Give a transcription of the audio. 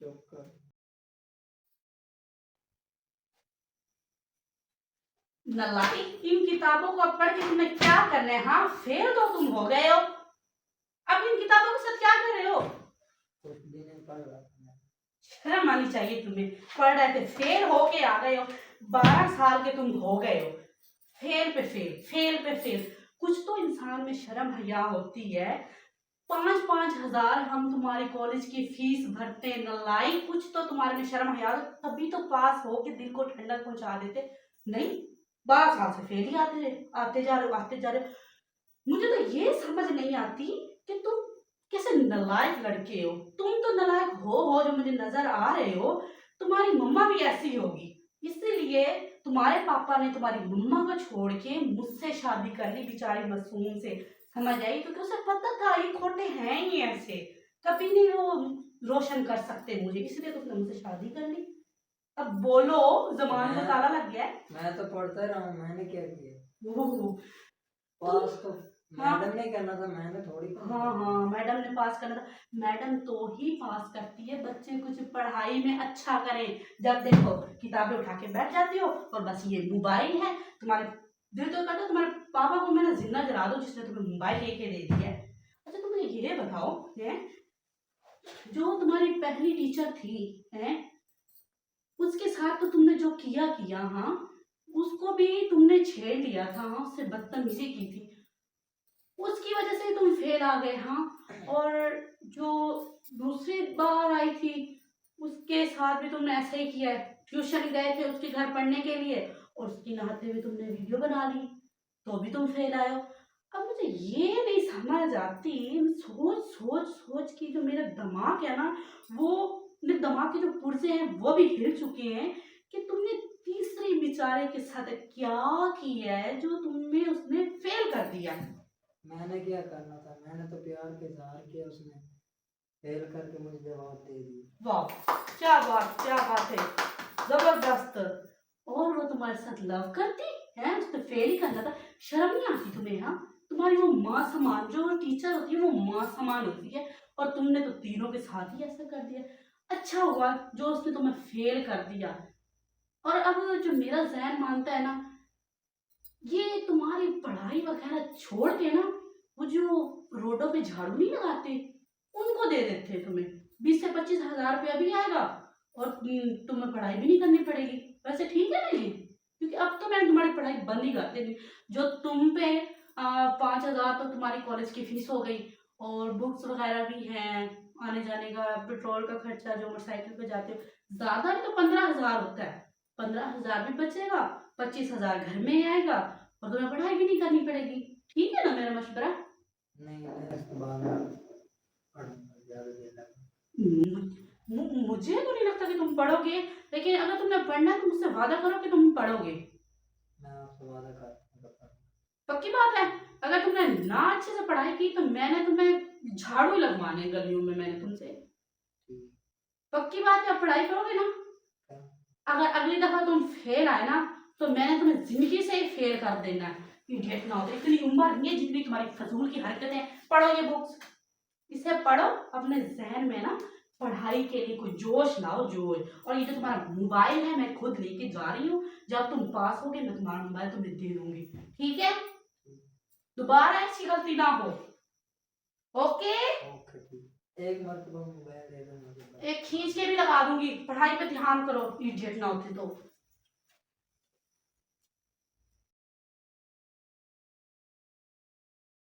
चुप कर। नालायक, इन किताबों को अब पढ़ के तुमने क्या करना है? हाँ, फेल तो तुम हो गए हो, अब इन किताबों के साथ क्या कर रहे हो? कुछ भी नहीं पढ़ रहा था मैं। शर्म आनी चाहिए तुम्हें। पढ़ रहे थे, फेल होके आ गए हो। 12 साल के तुम हो गए हो, फेल पे फेल, फेल पे फेल। कुछ तो इंसान में शर्म हया होती है। 5-5 हजार हम तुम्हारी कॉलेज की फीस भरते, नालायक, कुछ तो तुम्हारे में शर्म हया, तभी तो पास हो के दिल को ठंडक पहुंचा देते। नहीं, 12 साल से फेल ही आते जा रहे हो, आते जा रहे हो। मुझे तो ये समझ नहीं आती कि तुम कैसे नालायक लड़के हो। तुम तो नालायक हो जो मुझे नजर आ रहे हो। तुम्हारी मम्मा भी ऐसी होगी, इसीलिए तुम्हारे पापा ने तुम्हारी मम्मा को छोड़ के मुझसे शादी कर ली, बेचारी मासूम से। समझ आई? क्योंकि उसे पता था ये खोटे हैं ही ऐसे, कभी नहीं वो रोशन कर सकते मुझे, इसलिए तो उसने मुझसे शादी कर ली। अब बोलो, जबान को ताला लग गया है। मैं तो पढ़ता रहा हूँ, मैंने क्या किया? ओह, पास तो हाँ मैडम ने करना था, मैंने थोड़ी करना हाँ था। हाँ, मैडम ने पास करना था। मैडम तो ही पास करती है, बच्चे कुछ पढ़ाई में अच्छा करें। जब देखो किताबें उठा के बैठ जाती हो और बस ये मोबाइल है तुम्हारे। दिल तो करता है तुम्हारे पापा को मैं ना जिंदा जला दूं जिसने तुम्हें मोबाइल लेके दे दिया है। अच्छा तुम मुझे ये बताओ, है जो तुम्हारी पहली टीचर थी, है उसके साथ तो तुमने जो किया किया, हाँ उसको भी तुमने छेड़ लिया था, हाँ उससे बदतमीजी की थी, उसकी वजह से तुम फेल आ गए। हाँ, और जो दूसरी बार आई थी उसके साथ भी तुमने ऐसा ही किया है। ट्यूशन गए थे उसके घर पढ़ने के लिए और उसकी नहाते हुए तुमने वीडियो बना ली, तो भी तुम फेल आए हो। अब मुझे ये नहीं समझ आती, सोच सोच सोच की जो मेरा दिमाग है ना, वो मेरे दिमाग के जो पुर्जे हैं वो भी हिल चुके हैं कि तुमने तीसरी बेचारे के साथ क्या किया है जो तुम्हें उसने फेल कर दिया। मैंने क्या करना था? मैंने तो प्यार के इजहार किया, उसने फेल करके मुझे जवाब दे दिया। वाह, क्या बात है, जबरदस्त। और वो तुम्हारे साथ लव करती है, उसने फेल ही करना था। शर्म नहीं आती तुम्हें? हाँ, तुम्हारी वो माँ समान जो टीचर होती है वो माँ समान होती है, और तुमने तो तीनों के साथ ही ऐसा कर दिया। अच्छा हुआ जो उसने तुम्हें फेल कर दिया। और अब जो मेरा जहन मानता है ना, ये तुम्हारी पढ़ाई वगैरह छोड़ के ना, वो जो रोडों पे झाड़ू नहीं लगाते उनको दे देते हैं तुम्हें। 20 से 25 हजार रुपया भी आएगा और तुम्हें पढ़ाई भी नहीं करनी पड़ेगी। वैसे ठीक है ना ये? क्योंकि अब तो मैंने तुम्हारी पढ़ाई बंद ही कर दी। जो तुम पे 5 हजार तो तुम्हारी कॉलेज की फीस हो गई, और बुक्स वगैरह भी हैं, आने जाने का, पेट्रोल का खर्चा जो मोटरसाइकिल पे जाते हो, ज्यादा नहीं तो 15 हजार होता है। 15 हजार भी बचेगा, 25 हजार घर में ही आएगा, और तुम्हें पढ़ाई भी नहीं करनी पड़ेगी। ठीक है ना मेरा मशवरा? नहीं, मैं इसके बाद में पढ़ूंगा, ज़्यादा देर लगा। मुझे तो नहीं लगता कि तुम पढ़ोगे, लेकिन अगर तुमने पढ़ना है तो मुझसे वादा करो कि तुम पढ़ोगे। मैं आपसे वादा करता हूँ। पक्की बात है? अगर तुमने ना अच्छे से पढ़ाई की तो मैंने तुम्हें झाड़ू ही लगवाने गलियों में, मैंने तुमसे। ठीक पक्की बात है, अब पढ़ाई करोगे ना? है। अगर अगली दफा तुम फेल आए ना तो मैंने तुम्हें जिंदगी से ही फेल कर देना है। इडियट ना हो, इतनी उम्र नहीं है जितनी तुम्हारी फजूल की हरकतें। पढ़ो ये बुक्स, इसे पढ़ो, अपने जहन में ना पढ़ाई के लिए कोई जोश लाओ, जोश। और ये जो तुम्हारा मोबाइल है मैं खुद लेके जा रही हूँ, जब तुम पास होगे मैं तुम्हारा मोबाइल तुम्हें दे दूंगी। ठीक है? दोबारा ऐसी गलती ना हो। ओके? ओके ठीक, एक मरतबा मोबाइल दे दो मुझे बस। एक खींच के भी लगा दूंगी। पढ़ाई पे ध्यान करो, इडियट ना होते तो।